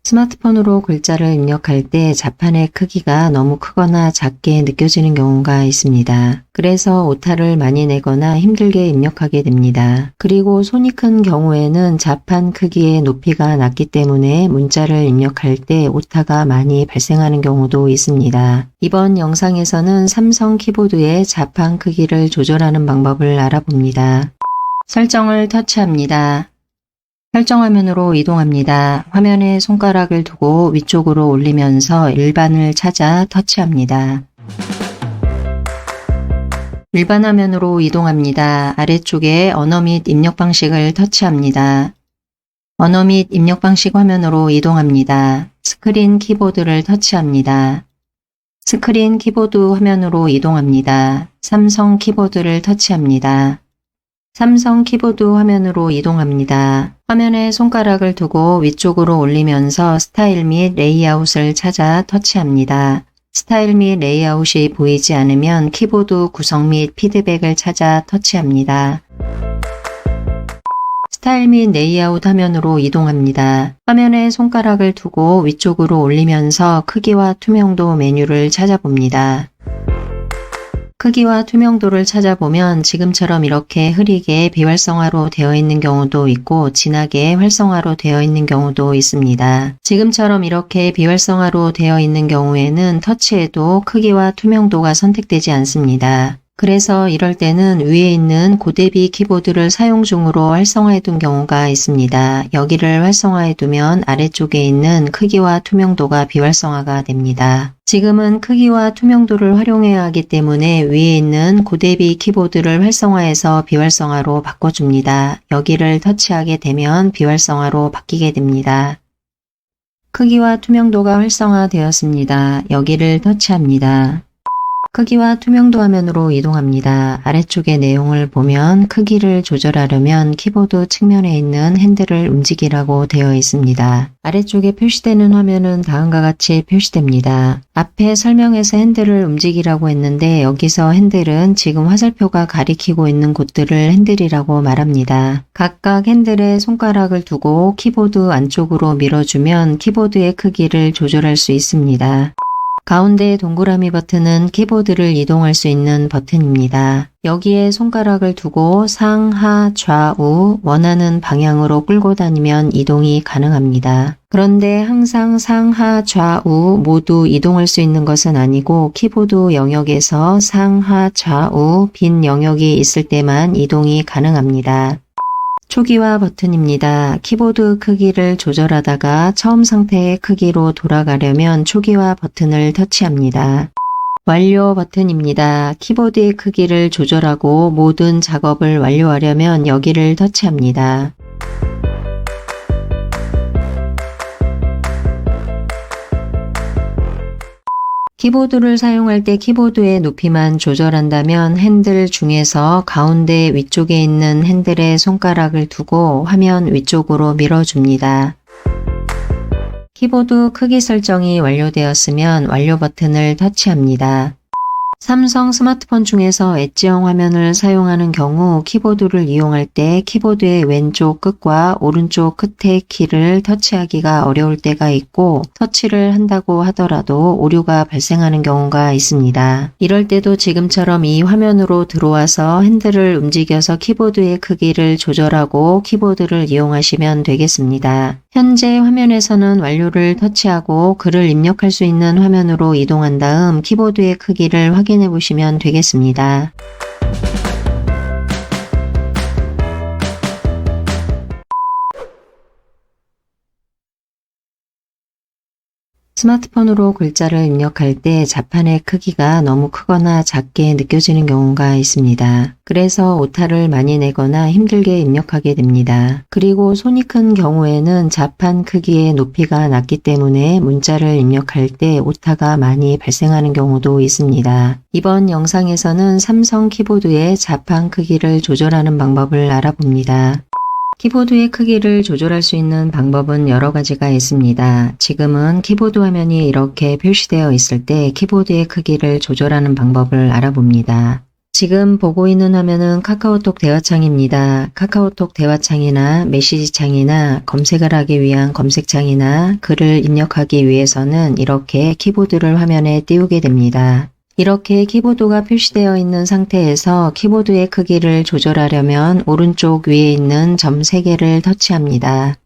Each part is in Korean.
스마트폰으로 글자를 입력할 때 자판의 크기가 너무 크거나 작게 느껴지는 경우가 있습니다. 그래서 오타를 많이 내거나 힘들게 입력하게 됩니다. 그리고 손이 큰 경우에는 자판 크기의 높이가 낮기 때문에 문자를 입력할 때 오타가 많이 발생하는 경우도 있습니다. 이번 영상에서는 삼성 키보드의 자판 크기를 조절하는 방법을 알아봅니다. 설정을 터치합니다. 설정 화면으로 이동합니다. 화면에 손가락을 두고 위쪽으로 올리면서 일반을 찾아 터치합니다. 일반 화면으로 이동합니다. 아래쪽에 언어 및 입력 방식을 터치합니다. 언어 및 입력 방식 화면으로 이동합니다. 스크린 키보드를 터치합니다. 스크린 키보드 화면으로 이동합니다. 삼성 키보드를 터치합니다. 삼성 키보드 화면으로 이동합니다. 화면에 손가락을 두고 위쪽으로 올리면서 스타일 및 레이아웃을 찾아 터치합니다. 스타일 및 레이아웃이 보이지 않으면 키보드 구성 및 피드백을 찾아 터치합니다. 스타일 및 레이아웃 화면으로 이동합니다. 화면에 손가락을 두고 위쪽으로 올리면서 크기와 투명도 메뉴를 찾아봅니다. 크기와 투명도를 찾아보면 지금처럼 이렇게 흐리게 비활성화로 되어 있는 경우도 있고 진하게 활성화로 되어 있는 경우도 있습니다. 지금처럼 이렇게 비활성화로 되어 있는 경우에는 터치해도 크기와 투명도가 선택되지 않습니다. 그래서 이럴 때는 위에 있는 고대비 키보드를 사용 중으로 활성화해 둔 경우가 있습니다. 여기를 활성화해 두면 아래쪽에 있는 크기와 투명도가 비활성화가 됩니다. 지금은 크기와 투명도를 활용해야 하기 때문에 위에 있는 고대비 키보드를 활성화해서 비활성화로 바꿔줍니다. 여기를 터치하게 되면 비활성화로 바뀌게 됩니다. 크기와 투명도가 활성화되었습니다. 여기를 터치합니다. 크기와 투명도 화면으로 이동합니다. 아래쪽의 내용을 보면 크기를 조절하려면 키보드 측면에 있는 핸들을 움직이라고 되어 있습니다. 아래쪽에 표시되는 화면은 다음과 같이 표시됩니다. 앞에 설명에서 핸들을 움직이라고 했는데 여기서 핸들은 지금 화살표가 가리키고 있는 곳들을 핸들이라고 말합니다. 각각 핸들에 손가락을 두고 키보드 안쪽으로 밀어주면 키보드의 크기를 조절할 수 있습니다. 가운데 동그라미 버튼은 키보드를 이동할 수 있는 버튼입니다. 여기에 손가락을 두고 상하 좌우 원하는 방향으로 끌고 다니면 이동이 가능합니다. 그런데 항상 상하 좌우 모두 이동할 수 있는 것은 아니고 키보드 영역에서 상하 좌우 빈 영역이 있을 때만 이동이 가능합니다. 초기화 버튼입니다. 키보드 크기를 조절하다가 처음 상태의 크기로 돌아가려면 초기화 버튼을 터치합니다. 완료 버튼입니다. 키보드의 크기를 조절하고 모든 작업을 완료하려면 여기를 터치합니다. 키보드를 사용할 때 키보드의 높이만 조절한다면 핸들 중에서 가운데 위쪽에 있는 핸들에 손가락을 두고 화면 위쪽으로 밀어줍니다. 키보드 크기 설정이 완료되었으면 완료 버튼을 터치합니다. 삼성 스마트폰 중에서 엣지형 화면을 사용하는 경우 키보드를 이용할 때 키보드의 왼쪽 끝과 오른쪽 끝의 키를 터치하기가 어려울 때가 있고 터치를 한다고 하더라도 오류가 발생하는 경우가 있습니다. 이럴 때도 지금처럼 이 화면으로 들어와서 핸들을 움직여서 키보드의 크기를 조절하고 키보드를 이용하시면 되겠습니다. 현재 화면에서는 완료를 터치하고 글을 입력할 수 있는 화면으로 이동한 다음 키보드의 크기를 확인해 보시면 되겠습니다. 스마트폰으로 글자를 입력할 때 자판의 크기가 너무 크거나 작게 느껴지는 경우가 있습니다. 그래서 오타를 많이 내거나 힘들게 입력하게 됩니다. 그리고 손이 큰 경우에는 자판 크기의 높이가 낮기 때문에 문자를 입력할 때 오타가 많이 발생하는 경우도 있습니다. 이번 영상에서는 삼성 키보드의 자판 크기를 조절하는 방법을 알아봅니다. 키보드의 크기를 조절할 수 있는 방법은 여러 가지가 있습니다. 지금은 키보드 화면이 이렇게 표시되어 있을 때 키보드의 크기를 조절하는 방법을 알아봅니다. 지금 보고 있는 화면은 카카오톡 대화창입니다. 카카오톡 대화창이나 메시지창이나 검색을 하기 위한 검색창이나 글을 입력하기 위해서는 이렇게 키보드를 화면에 띄우게 됩니다. 이렇게 키보드가 표시되어 있는 상태에서 키보드의 크기를 조절하려면 오른쪽 위에 있는 점 3개를 터치합니다.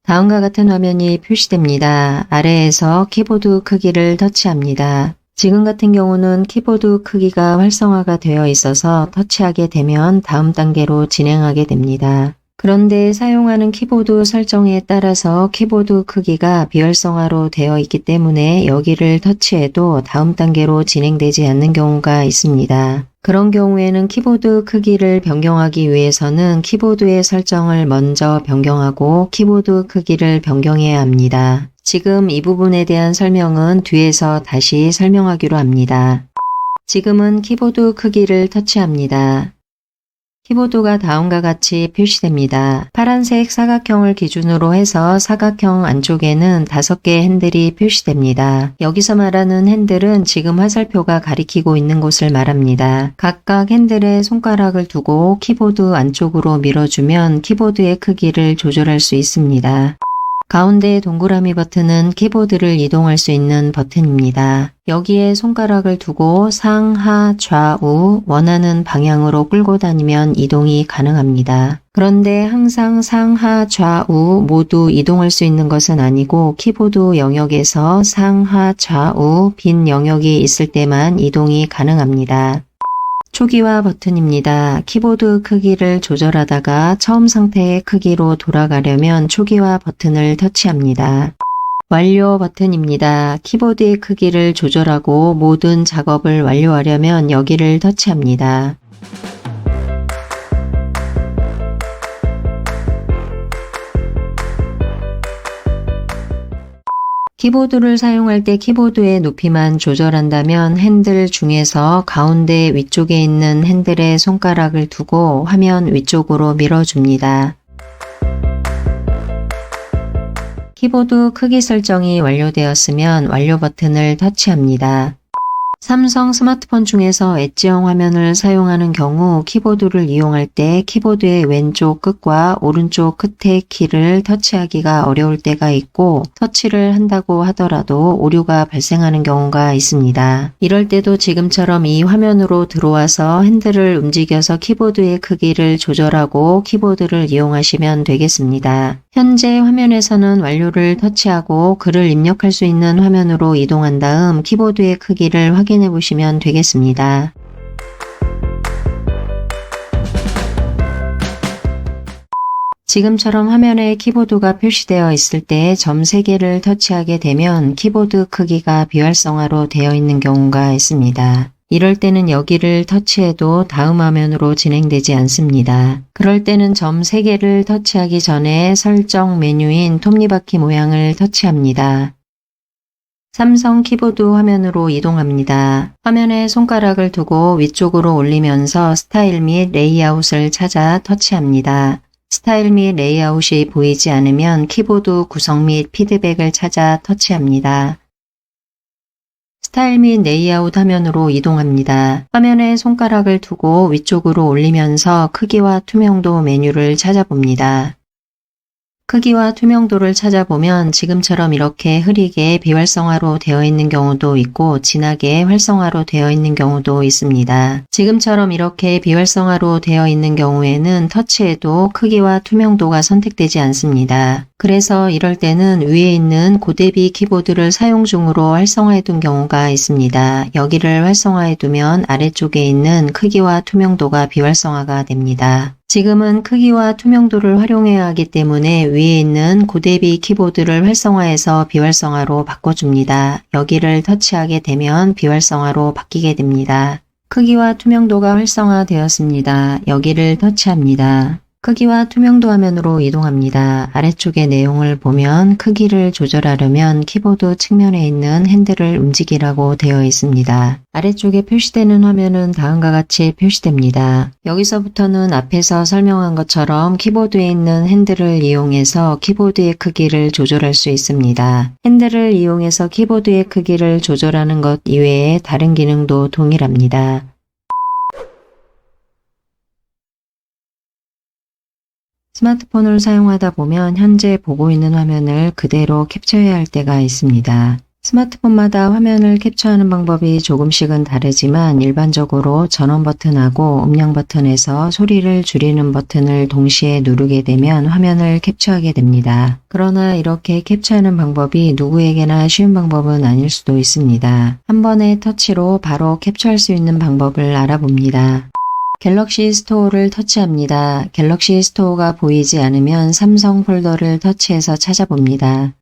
다음과 같은 화면이 표시됩니다. 아래에서 키보드 크기를 터치합니다. 지금 같은 경우는 키보드 크기가 활성화가 되어 있어서 터치하게 되면 다음 단계로 진행하게 됩니다. 그런데 사용하는 키보드 설정에 따라서 키보드 크기가 비활성화로 되어 있기 때문에 여기를 터치해도 다음 단계로 진행되지 않는 경우가 있습니다. 그런 경우에는 키보드 크기를 변경하기 위해서는 키보드의 설정을 먼저 변경하고 키보드 크기를 변경해야 합니다. 지금 이 부분에 대한 설명은 뒤에서 다시 설명하기로 합니다. 지금은 키보드 크기를 터치합니다. 키보드가 다음과 같이 표시됩니다. 파란색 사각형을 기준으로 해서 사각형 안쪽에는 5개의 핸들이 표시됩니다. 여기서 말하는 핸들은 지금 화살표가 가리키고 있는 곳을 말합니다. 각각 핸들에 손가락을 두고 키보드 안쪽으로 밀어주면 키보드의 크기를 조절할 수 있습니다. 가운데 동그라미 버튼은 키보드를 이동할 수 있는 버튼입니다. 여기에 손가락을 두고 상하 좌우 원하는 방향으로 끌고 다니면 이동이 가능합니다. 그런데 항상 상하 좌우 모두 이동할 수 있는 것은 아니고 키보드 영역에서 상하 좌우 빈 영역이 있을 때만 이동이 가능합니다. 초기화 버튼입니다. 키보드 크기를 조절하다가 처음 상태의 크기로 돌아가려면 초기화 버튼을 터치합니다. 완료 버튼입니다. 키보드의 크기를 조절하고 모든 작업을 완료하려면 여기를 터치합니다. 키보드를 사용할 때 키보드의 높이만 조절한다면 핸들 중에서 가운데 위쪽에 있는 핸들에 손가락을 두고 화면 위쪽으로 밀어줍니다. 키보드 크기 설정이 완료되었으면 완료 버튼을 터치합니다. 삼성 스마트폰 중에서 엣지형 화면을 사용하는 경우 키보드를 이용할 때 키보드의 왼쪽 끝과 오른쪽 끝의 키를 터치하기가 어려울 때가 있고 터치를 한다고 하더라도 오류가 발생하는 경우가 있습니다. 이럴 때도 지금처럼 이 화면으로 들어와서 핸들을 움직여서 키보드의 크기를 조절하고 키보드를 이용하시면 되겠습니다. 현재 화면에서는 완료를 터치하고 글을 입력할 수 있는 화면으로 이동한 다음 키보드의 크기를 확인해 보시면 되겠습니다. 지금처럼 화면에 키보드가 표시되어 있을 때 점 3개를 터치하게 되면 키보드 크기가 비활성화로 되어 있는 경우가 있습니다. 이럴 때는 여기를 터치해도 다음 화면으로 진행되지 않습니다. 그럴 때는 점 3개를 터치하기 전에 설정 메뉴인 톱니바퀴 모양을 터치합니다. 삼성 키보드 화면으로 이동합니다. 화면에 손가락을 두고 위쪽으로 올리면서 스타일 및 레이아웃을 찾아 터치합니다. 스타일 및 레이아웃이 보이지 않으면 키보드 구성 및 피드백을 찾아 터치합니다. 스타일 및 레이아웃 화면으로 이동합니다. 화면에 손가락을 두고 위쪽으로 올리면서 크기와 투명도 메뉴를 찾아봅니다. 크기와 투명도를 찾아보면 지금처럼 이렇게 흐리게 비활성화로 되어 있는 경우도 있고 진하게 활성화로 되어 있는 경우도 있습니다. 지금처럼 이렇게 비활성화로 되어 있는 경우에는 터치해도 크기와 투명도가 선택되지 않습니다. 그래서 이럴 때는 위에 있는 고대비 키보드를 사용 중으로 활성화해 둔 경우가 있습니다. 여기를 활성화해 두면 아래쪽에 있는 크기와 투명도가 비활성화가 됩니다. 지금은 크기와 투명도를 활용해야 하기 때문에 위에 있는 고대비 키보드를 활성화해서 비활성화로 바꿔줍니다. 여기를 터치하게 되면 비활성화로 바뀌게 됩니다. 크기와 투명도가 활성화되었습니다. 여기를 터치합니다. 크기와 투명도 화면으로 이동합니다. 아래쪽의 내용을 보면 크기를 조절하려면 키보드 측면에 있는 핸들을 움직이라고 되어 있습니다. 아래쪽에 표시되는 화면은 다음과 같이 표시됩니다. 여기서부터는 앞에서 설명한 것처럼 키보드에 있는 핸들을 이용해서 키보드의 크기를 조절할 수 있습니다. 핸들을 이용해서 키보드의 크기를 조절하는 것 이외에 다른 기능도 동일합니다. 스마트폰을 사용하다 보면 현재 보고 있는 화면을 그대로 캡처해야 할 때가 있습니다. 스마트폰마다 화면을 캡처하는 방법이 조금씩은 다르지만 일반적으로 전원 버튼하고 음량 버튼에서 소리를 줄이는 버튼을 동시에 누르게 되면 화면을 캡처하게 됩니다. 그러나 이렇게 캡처하는 방법이 누구에게나 쉬운 방법은 아닐 수도 있습니다. 한 번의 터치로 바로 캡처할 수 있는 방법을 알아봅니다. 갤럭시 스토어를 터치합니다. 갤럭시 스토어가 보이지 않으면 삼성 폴더를 터치해서 찾아봅니다.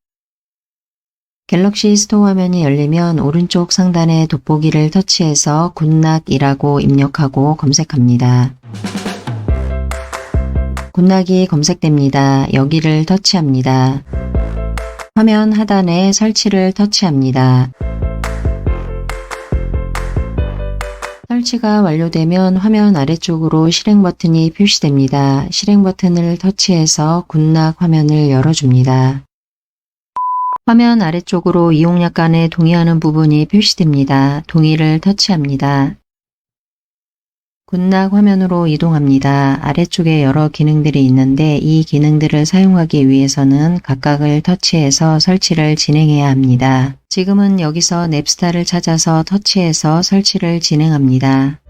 갤럭시 스토어 화면이 열리면 오른쪽 상단의 돋보기를 터치해서 굿낙이라고 입력하고 검색합니다. 굿낙이 검색됩니다. 여기를 터치합니다. 화면 하단에 설치를 터치합니다. 설치가 완료되면 화면 아래쪽으로 실행 버튼이 표시됩니다. 실행 버튼을 터치해서 굿낙 화면을 열어줍니다. 화면 아래쪽으로 이용약관에 동의하는 부분이 표시됩니다. 동의를 터치합니다. 굿낙 화면으로 이동합니다. 아래쪽에 여러 기능들이 있는데 이 기능들을 사용하기 위해서는 각각을 터치해서 설치를 진행해야 합니다. 지금은 여기서 냅스타를 찾아서 터치해서 설치를 진행합니다.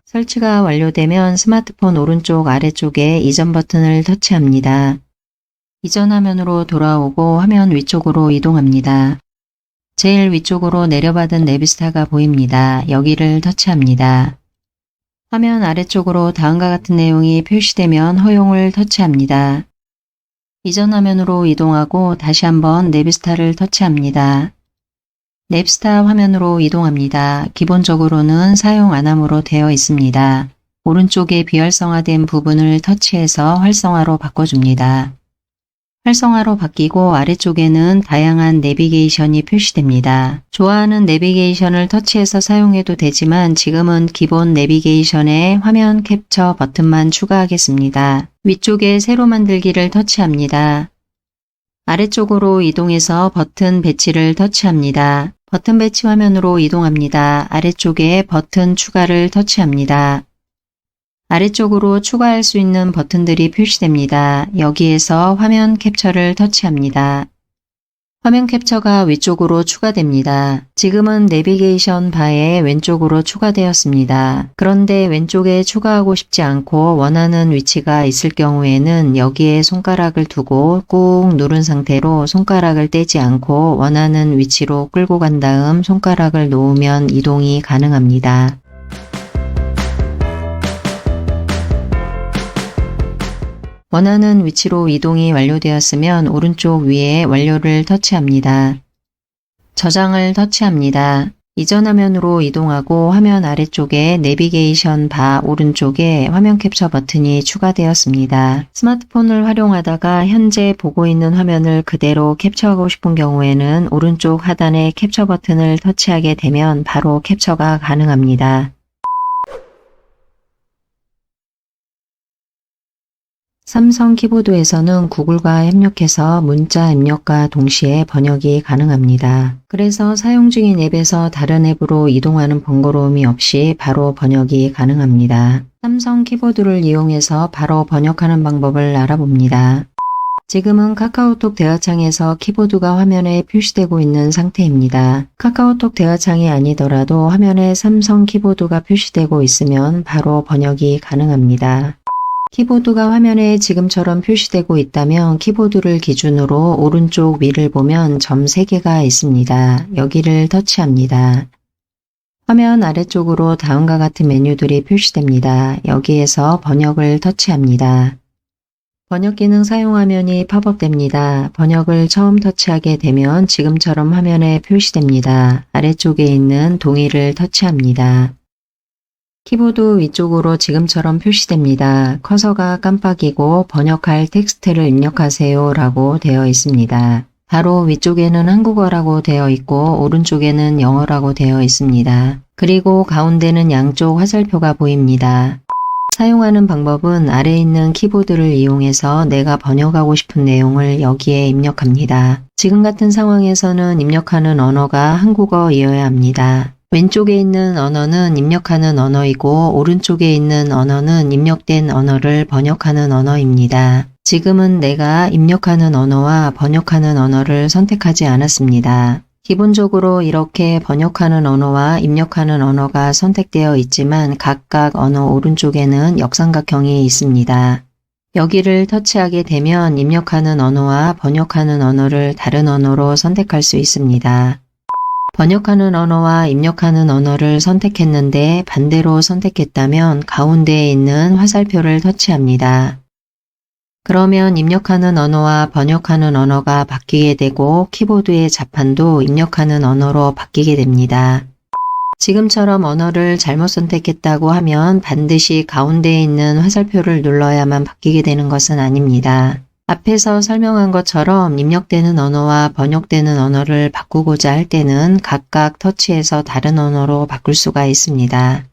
설치가 완료되면 스마트폰 오른쪽 아래쪽에 이전 버튼을 터치합니다. 이전 화면으로 돌아오고 화면 위쪽으로 이동합니다. 제일 위쪽으로 내려받은 내비스타가 보입니다. 여기를 터치합니다. 화면 아래쪽으로 다음과 같은 내용이 표시되면 허용을 터치합니다. 이전 화면으로 이동하고 다시 한번 내비스타를 터치합니다. 냅스타 화면으로 이동합니다. 기본적으로는 사용 안함으로 되어 있습니다. 오른쪽에 비활성화된 부분을 터치해서 활성화로 바꿔줍니다. 활성화로 바뀌고 아래쪽에는 다양한 내비게이션이 표시됩니다. 좋아하는 내비게이션을 터치해서 사용해도 되지만 지금은 기본 내비게이션에 화면 캡처 버튼만 추가하겠습니다. 위쪽에 새로 만들기를 터치합니다. 아래쪽으로 이동해서 버튼 배치를 터치합니다. 버튼 배치 화면으로 이동합니다. 아래쪽에 버튼 추가를 터치합니다. 아래쪽으로 추가할 수 있는 버튼들이 표시됩니다. 여기에서 화면 캡처를 터치합니다. 화면 캡처가 위쪽으로 추가됩니다. 지금은 내비게이션 바에 왼쪽으로 추가되었습니다. 그런데 왼쪽에 추가하고 싶지 않고 원하는 위치가 있을 경우에는 여기에 손가락을 두고 꾹 누른 상태로 손가락을 떼지 않고 원하는 위치로 끌고 간 다음 손가락을 놓으면 이동이 가능합니다. 원하는 위치로 이동이 완료되었으면 오른쪽 위에 완료를 터치합니다. 저장을 터치합니다. 이전 화면으로 이동하고 화면 아래쪽에 내비게이션 바 오른쪽에 화면 캡처 버튼이 추가되었습니다. 스마트폰을 활용하다가 현재 보고 있는 화면을 그대로 캡처하고 싶은 경우에는 오른쪽 하단에 캡처 버튼을 터치하게 되면 바로 캡처가 가능합니다. 삼성 키보드에서는 구글과 협력해서 문자 입력과 동시에 번역이 가능합니다. 그래서 사용 중인 앱에서 다른 앱으로 이동하는 번거로움이 없이 바로 번역이 가능합니다. 삼성 키보드를 이용해서 바로 번역하는 방법을 알아봅니다. 지금은 카카오톡 대화창에서 키보드가 화면에 표시되고 있는 상태입니다. 카카오톡 대화창이 아니더라도 화면에 삼성 키보드가 표시되고 있으면 바로 번역이 가능합니다. 키보드가 화면에 지금처럼 표시되고 있다면 키보드를 기준으로 오른쪽 위를 보면 점 3개가 있습니다. 여기를 터치합니다. 화면 아래쪽으로 다음과 같은 메뉴들이 표시됩니다. 여기에서 번역을 터치합니다. 번역 기능 사용 화면이 팝업됩니다. 번역을 처음 터치하게 되면 지금처럼 화면에 표시됩니다. 아래쪽에 있는 동의를 터치합니다. 키보드 위쪽으로 지금처럼 표시됩니다. 커서가 깜빡이고 번역할 텍스트를 입력하세요 라고 되어 있습니다. 바로 위쪽에는 한국어라고 되어 있고 오른쪽에는 영어라고 되어 있습니다. 그리고 가운데는 양쪽 화살표가 보입니다. 사용하는 방법은 아래에 있는 키보드를 이용해서 내가 번역하고 싶은 내용을 여기에 입력합니다. 지금 같은 상황에서는 입력하는 언어가 한국어이어야 합니다. 왼쪽에 있는 언어는 입력하는 언어이고 오른쪽에 있는 언어는 입력된 언어를 번역하는 언어입니다. 지금은 내가 입력하는 언어와 번역하는 언어를 선택하지 않았습니다. 기본적으로 이렇게 번역하는 언어와 입력하는 언어가 선택되어 있지만 각각 언어 오른쪽에는 역삼각형이 있습니다. 여기를 터치하게 되면 입력하는 언어와 번역하는 언어를 다른 언어로 선택할 수 있습니다. 번역하는 언어와 입력하는 언어를 선택했는데 반대로 선택했다면 가운데에 있는 화살표를 터치합니다. 그러면 입력하는 언어와 번역하는 언어가 바뀌게 되고 키보드의 자판도 입력하는 언어로 바뀌게 됩니다. 지금처럼 언어를 잘못 선택했다고 하면 반드시 가운데에 있는 화살표를 눌러야만 바뀌게 되는 것은 아닙니다. 앞에서 설명한 것처럼 입력되는 언어와 번역되는 언어를 바꾸고자 할 때는 각각 터치해서 다른 언어로 바꿀 수가 있습니다.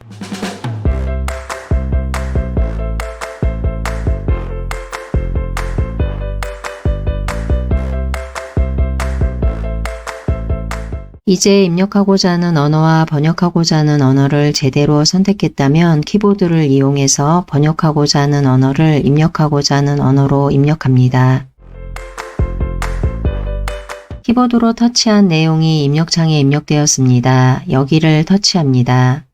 이제 입력하고자 하는 언어와 번역하고자 하는 언어를 제대로 선택했다면 키보드를 이용해서 번역하고자 하는 언어를 입력하고자 하는 언어로 입력합니다. 키보드로 터치한 내용이 입력창에 입력되었습니다. 여기를 터치합니다.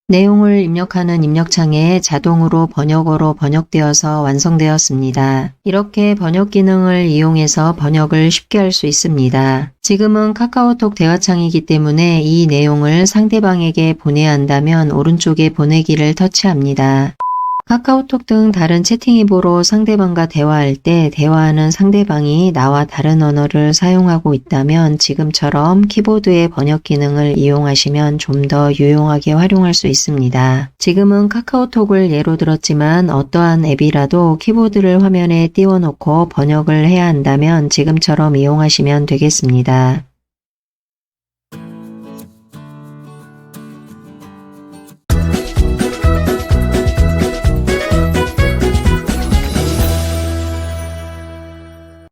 내용을 입력하는 입력창에 자동으로 번역어로 번역되어서 완성되었습니다. 이렇게 번역 기능을 이용해서 번역을 쉽게 할 수 있습니다. 지금은 카카오톡 대화창이기 때문에 이 내용을 상대방에게 보내야 한다면 오른쪽에 보내기를 터치합니다. 카카오톡 등 다른 채팅 앱으로 상대방과 대화할 때 대화하는 상대방이 나와 다른 언어를 사용하고 있다면 지금처럼 키보드의 번역 기능을 이용하시면 좀 더 유용하게 활용할 수 있습니다. 지금은 카카오톡을 예로 들었지만 어떠한 앱이라도 키보드를 화면에 띄워놓고 번역을 해야 한다면 지금처럼 이용하시면 되겠습니다.